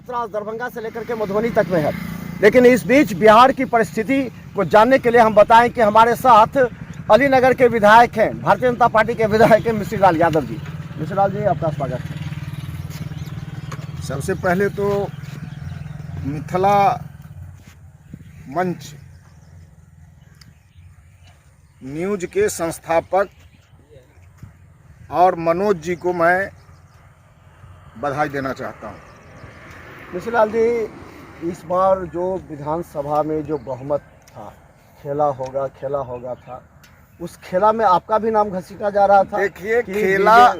खतरा दरभंगा से लेकर के मधुबनी तक में है। लेकिन इस बीच बिहार की परिस्थिति को जानने के लिए हम बताएं कि हमारे साथ अलीनगर के विधायक हैं, भारतीय जनता पार्टी के विधायक हैं मिश्री लाल यादव जी। मिश्री लाल जी, आपका स्वागत है। सबसे पहले तो मिथिला मंच न्यूज के संस्थापक और मनोज जी को मैं बधाई देना चाहता हूँ। मिश्री लाल जी, इस बार जो विधानसभा में जो बहुमत था, खेला होगा था, उस खेला में आपका भी नाम घसीटा जा रहा था। देखिए, खेला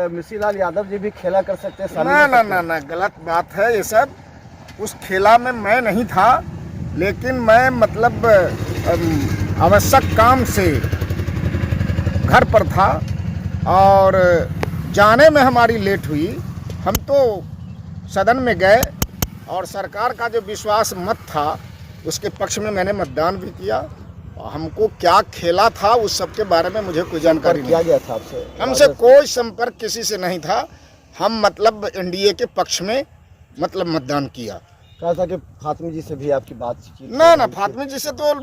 मिश्री लाल यादव जी भी खेला कर सकते हैं। ना, गलत बात है ये सब। उस खेला में मैं नहीं था, लेकिन मैं मतलब आवश्यक काम से घर पर था और जाने में हमारी लेट हुई। हम तो सदन में गए और सरकार का जो विश्वास मत था उसके पक्ष में मैंने मतदान भी किया। हमको क्या खेला था उस सब के बारे में मुझे कोई जानकारी नहीं। गया था आपसे? हमसे कोई संपर्क किसी से नहीं था। हम मतलब एनडीए के पक्ष में मतलब मतदान किया। कहा था कि फातिमी जी से भी आपकी बातचीत? ना, फातिमी जी से तो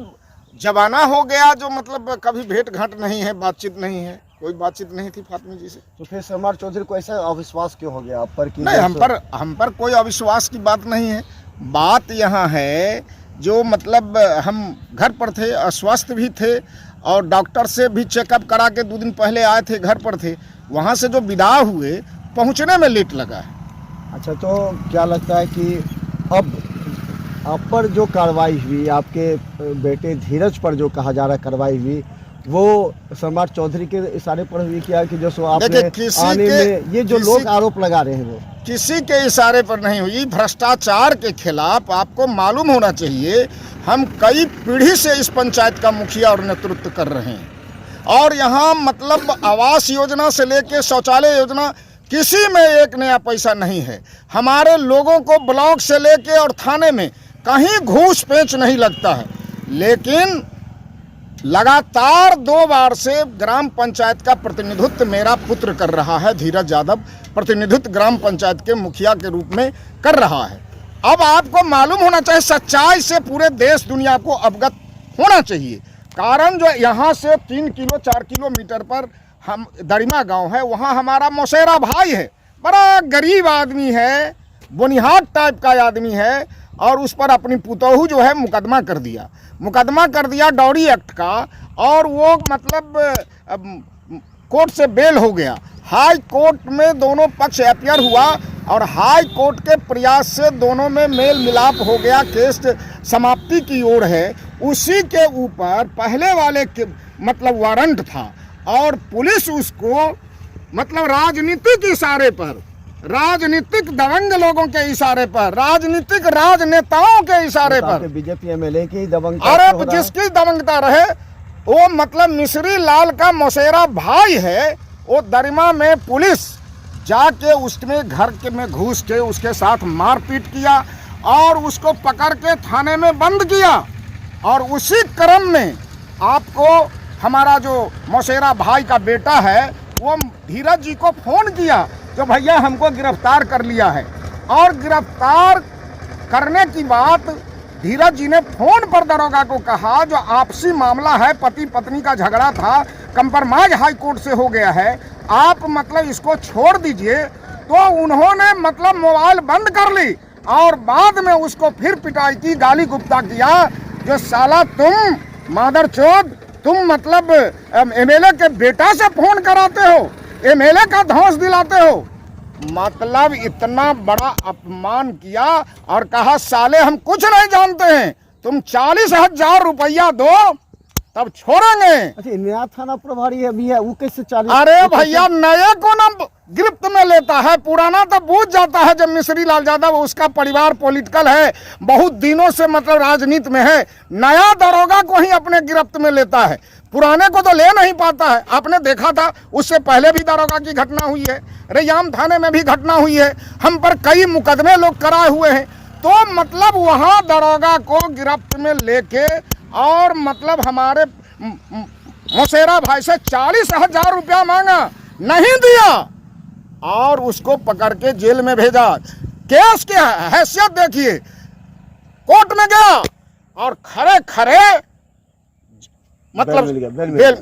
जमाना हो गया, जो मतलब कभी भेंट घाट नहीं है, बातचीत नहीं है, कोई बातचीत नहीं थी फातिमी जी से। तो फिर समार चौधरी को ऐसा अविश्वास क्यों हो गया आप पर? नहीं, हम पर कोई अविश्वास की बात नहीं है। बात यहाँ है जो मतलब हम घर पर थे, अस्वस्थ भी थे और डॉक्टर से भी चेकअप करा के 2 दिन पहले आए थे, घर पर थे। वहाँ से जो विदा हुए, पहुँचने में लेट लगा है। अच्छा, तो क्या लगता है कि अब आप पर जो कार्रवाई हुई, आपके बेटे धीरज पर जो कहा जा रहा है कार्रवाई हुई, वो समार चौधरी के इशारे पर हुई क्या कि जो आपने आने में ये जो लोग आरोप लगा रहे हैं वो किसी के इशारे पर नहीं हुई? भ्रष्टाचार के खिलाफ आपको मालूम होना चाहिए, हम कई पीढ़ी से इस पंचायत का मुखिया और नेतृत्व कर रहे हैं और यहाँ मतलब आवास योजना से लेके शौचालय योजना किसी में एक नया पैसा नहीं है। हमारे लोगों को ब्लॉक से लेके और थाने में कहीं घूस पेंच नहीं लगता है। लेकिन लगातार 2 बार से ग्राम पंचायत का प्रतिनिधित्व मेरा पुत्र कर रहा है, धीरज यादव प्रतिनिधित्व ग्राम पंचायत के मुखिया के रूप में कर रहा है। अब आपको मालूम होना चाहिए, सच्चाई से पूरे देश दुनिया को अवगत होना चाहिए। कारण जो यहाँ से 3 किलो 4 किलोमीटर पर हम दरिमा गांव है, वहाँ हमारा मौसेरा भाई है, बड़ा गरीब आदमी है, बुनियाद टाइप का आदमी है और उस पर अपनी पुतोहू जो है मुकदमा कर दिया डॉरी एक्ट का, और वो मतलब कोर्ट से बेल हो गया। हाई कोर्ट में दोनों पक्ष अपीयर हुआ और हाई कोर्ट के प्रयास से दोनों में मेल मिलाप हो गया, केस समाप्ति की ओर है। उसी के ऊपर पहले वाले के मतलब वारंट था और पुलिस उसको मतलब राजनीतिक इशारे पर, राजनीतिक दबंग लोगों के इशारे पर, राजनीतिक राजनेताओं के इशारे पर, बीजेपी एमएलए की दबंग, अरे जिसकी दबंगता रहे वो मतलब मिश्री लाल का मौसेरा भाई है। वो दरिमा में पुलिस जाके उसमें घर के में घुस के उसके साथ मारपीट किया और उसको पकड़ के थाने में बंद किया। और उसी क्रम में आपको हमारा जो मौसेरा भाई का बेटा है वो धीरज जी को फोन किया, तो भैया हमको गिरफ्तार कर लिया है। और गिरफ्तार करने की बात धीरज जी ने फोन पर दरोगा को कहा, जो आपसी मामला है, पति पत्नी का झगड़ा था, कंप्रोमाइज हाई कोर्ट से हो गया है, आप मतलब इसको छोड़ दीजिए। तो उन्होंने मतलब मोबाइल बंद कर ली और बाद में उसको फिर पिटाई की, गाली गुप्ता किया, जो साला तुम मादरचोद, तुम मतलब एमएलए के बेटा से फोन कराते हो, एमएलए का धौंस दिलाते हो। मतलब इतना बड़ा अपमान किया और कहा साले हम कुछ नहीं जानते हैं, तुम 40,000 रुपया दो तब छोड़ेंगे। अच्छा, नया थाना प्रभारी अभी है, वो कैसे 40? अरे भैया, नए को ना गिरफ्त में लेता है, पुराना तो बूझ जाता है। जब मिश्री लाल यादव, उसका परिवार पॉलिटिकल है, बहुत दिनों से मतलब राजनीति में है, नया दरोगा को ही अपने गिरफ्त में लेता है, पुराने को तो ले नहीं पाता है। आपने देखा था उससे पहले भी दरोगा की घटना हुई है, रैयाम थाने में भी घटना हुई है, हम पर कई मुकदमे लोग कराए हुए हैं। तो मतलब वहाँ दरोगा को गिरफ्त में लेके और मतलब हमारे मौसेरा भाई से 40,000 रुपया मांगा, नहीं दिया और उसको पकड़ के जेल में भेजा। केस की हैसियत देखिए, कोर्ट में गया और खरे खरे मतलब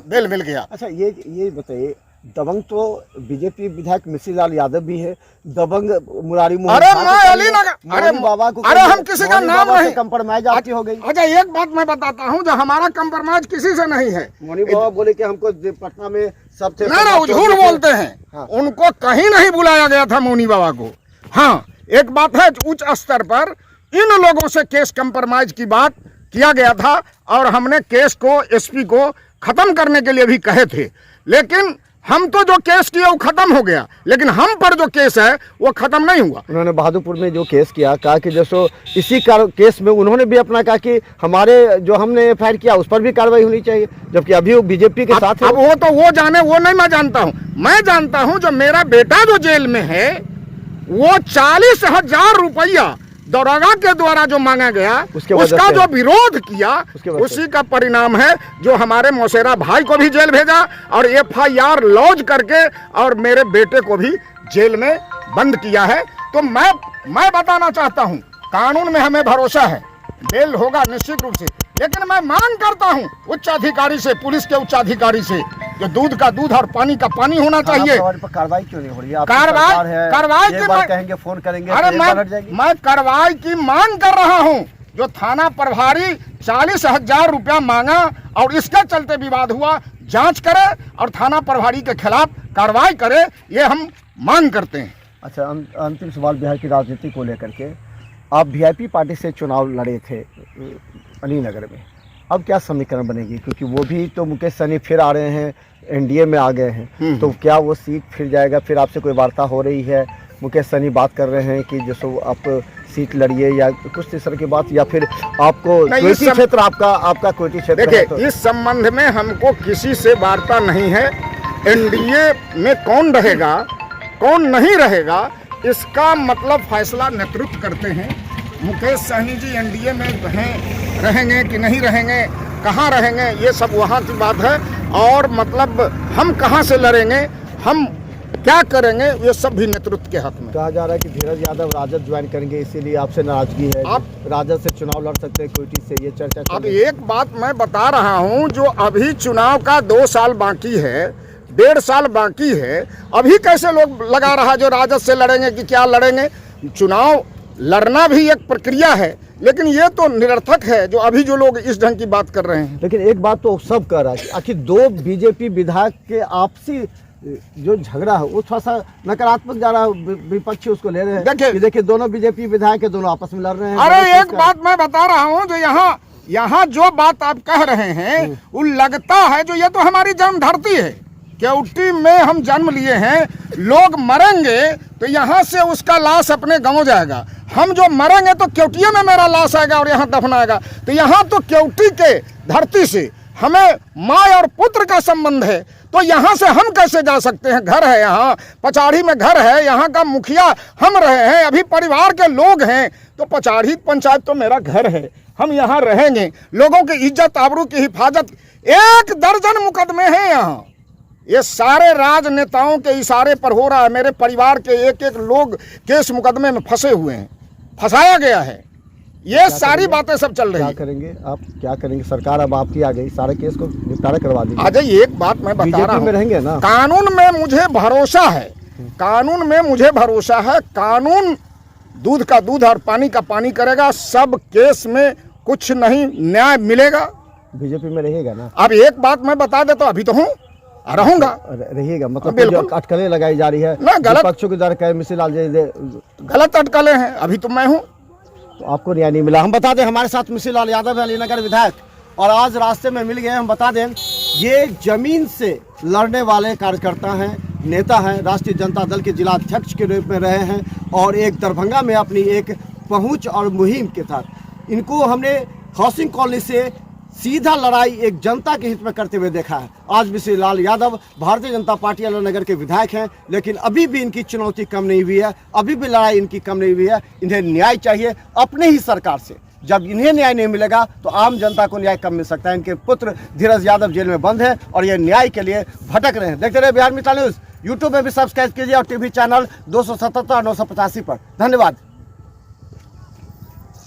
बेल मिल गया। अच्छा ये बताइए, दबंग तो बीजेपी विधायक मिश्रीलाल यादव भी है, दबंग मुरारी मोहन, अरे मैं अली नगर, अरे बाबा को, अरे हम किसी का नाम नहीं, कंप्रोमाइज आपकी हो गई। अच्छा एक बात मैं बताता हूँ, जो हमारा कंप्रोमाइज किसी से नहीं है। मोनी बाबा बोले कि हमको पटना में सब थे, ना झूठ बोलते हैं। हाँ। उनको कहीं नहीं बुलाया गया था मोनी बाबा को। हाँ एक बात है, उच्च स्तर पर इन लोगों से केस कंप्रोमाइज की बात किया गया था और हमने केस को एसपी को खत्म करने के लिए भी कहे थे, लेकिन हम तो जो केस किया वो खत्म हो गया, लेकिन हम पर जो केस है वो खत्म नहीं हुआ। उन्होंने बहादुरपुर में जो केस किया, कहा कि जैसो इसी केस में उन्होंने भी अपना कहा कि हमारे जो हमने एफआईआर किया उस पर भी कार्रवाई होनी चाहिए, जबकि अभी वो बीजेपी के साथ है। अब वो तो वो जाने, वो नहीं मैं जानता हूँ। मैं जानता हूँ जो मेरा बेटा जो जेल में है वो 40,000 रुपया दरोगा के द्वारा जो मांगा गया, उसका जो विरोध किया, उसी का परिणाम है जो हमारे मौसेरा भाई को भी जेल भेजा और एफआईआर लॉन्च करके और मेरे बेटे को भी जेल में बंद किया है। तो मैं बताना चाहता हूं, कानून में हमें भरोसा है, बेल होगा निश्चित रूप से, लेकिन मैं मांग करता हूं उच्च अधिकारी से, पुलिस के उच्च अधिकारी से, जो दूध का दूध और पानी का पानी होना चाहिए। कार्रवाई क्यों नहीं हो रही है? कार्रवाई की कहेंगे, फोन करेंगे, अरे मैं कार्रवाई की मांग कर रहा हूं। जो थाना प्रभारी 40,000 रुपया मांगा और इसके चलते विवाद हुआ, जांच करे और थाना प्रभारी के खिलाफ कार्रवाई करे, ये हम मांग करते हैं। अच्छा, अंतिम सवाल बिहार की राजनीति को लेकर के, आप वीआईपी पार्टी से चुनाव लड़े थे अली नगर में, अब क्या समीकरण बनेगी? क्योंकि वो भी तो मुकेश सहनी फिर आ रहे हैं, एनडीए में आ गए हैं, तो क्या वो सीट फिर जाएगा? फिर आपसे कोई वार्ता हो रही है? मुकेश सहनी बात कर रहे हैं कि जैसे आप सीट लड़िए या कुछ इस तरह की बात, या फिर आपको कोयटी क्षेत्र, आपका कोयटी क्षेत्र? देखिए, इस संबंध में हमको किसी से वार्ता नहीं है। एनडीए में कौन रहेगा कौन नहीं रहेगा इसका मतलब फैसला नेतृत्व करते हैं। मुकेश सहनी जी एनडीए में रहेंगे कि नहीं रहेंगे, कहाँ रहेंगे, ये सब वहाँ की बात है। और मतलब हम कहाँ से लड़ेंगे, हम क्या करेंगे, ये सब भी नेतृत्व के हाथ में। कहा जा रहा है कि धीरज यादव राजद ज्वाइन करेंगे, इसीलिए आपसे नाराजगी है, आप राजद से चुनाव लड़ सकते हैं कोयटी से, ये चर्चा। अब एक बात मैं बता रहा हूँ, जो अभी चुनाव का 2 साल बाकी है, 1.5 साल बाकी है, अभी कैसे लोग लगा रहा जो राजद से लड़ेंगे कि क्या लड़ेंगे। चुनाव लड़ना भी एक प्रक्रिया है, लेकिन ये तो निरर्थक है जो अभी जो लोग इस ढंग की बात कर रहे हैं। लेकिन एक बात तो सब कह रहा है, आखिर 2 बीजेपी विधायक के आपसी जो झगड़ा है वो थोड़ा सा नकारात्मक जा रहा है, विपक्षी उसको ले रहे हैं। देखिए दोनों बीजेपी विधायक के दोनों आपस में लड़ रहे हैं। अरे एक बात मैं बता रहा हूँ, जो यहाँ जो बात आप कह रहे हैं वो लगता है जो ये तो हमारी जन्म धरती है, केवटी में हम जन्म लिए हैं, लोग मरेंगे तो यहाँ से उसका लाश अपने गांव जाएगा, हम जो मरेंगे तो केवटिया में मेरा लाश आएगा और यहाँ दफनाएगा। तो यहाँ तो केवटी के धरती से हमें माँ और पुत्र का संबंध है, तो यहाँ से हम कैसे जा सकते हैं? घर है यहाँ, पचाड़ी में घर है, यहाँ का मुखिया हम रहे हैं, अभी परिवार के लोग हैं, तो पचाड़ी पंचायत तो मेरा घर है, हम यहाँ रहेंगे। लोगों की इज्जत आबरू की हिफाजत, 1 दर्जन मुकदमे हैं यहाँ, ये सारे राजनेताओं के इशारे पर हो रहा है। मेरे परिवार के एक लोग केस मुकदमे में फंसे हुए हैं, फंसाया गया है, ये सारी बातें सब चल रही है। क्या करेंगे आप, क्या करेंगे? सरकार अब आपकी आ गई, सारे केस को निपटारा करवा दीजिए। अजय एक बात मैं बता रहा हूँ, रहेंगे ना, कानून में मुझे भरोसा है, कानून में मुझे भरोसा है, कानून दूध का दूध और पानी का पानी करेगा, सब केस में कुछ नहीं न्याय मिलेगा। बीजेपी में रहेगा ना? अब एक बात मैं बता देता हूँ, अभी तो हूँ, रहूंगा, रहिएगा, मतलब जो अटकलें लगाई जा रही है ना, गलत पक्षों के द्वारा कहे मिश्रीलाल गलत अटकलें हैं, अभी तो मैं हूँ, तो आपको न्याय नहीं मिला। हम बता दें हमारे साथ मिश्रीलाल यादव है, अलीनगर विधायक, और आज रास्ते में मिल गए। हम बता दें ये जमीन से लड़ने वाले कार्यकर्ता हैं, नेता हैं, राष्ट्रीय जनता दल के जिला अध्यक्ष के रूप में रहे हैं, और एक दरभंगा में अपनी एक पहुंच और मुहिम के साथ इनको हमने हाउसिंग कॉलोनी से सीधा लड़ाई एक जनता के हित में करते हुए देखा है। आज मिश्रीलाल यादव भारतीय जनता पार्टी अलीनगर के विधायक हैं, लेकिन अभी भी इनकी चुनौती कम नहीं हुई है, अभी भी लड़ाई इनकी कम नहीं हुई है। इन्हें न्याय चाहिए अपने ही सरकार से। जब इन्हें न्याय नहीं मिलेगा तो आम जनता को न्याय कम मिल सकता है। इनके पुत्र धीरज यादव जेल में बंद है और ये न्याय के लिए भटक रहे हैं। देखते रहे बिहार मित्र न्यूज़, यूट्यूब में भी सब्सक्राइब कीजिए और टीवी चैनल 277 और 985 पर। धन्यवाद।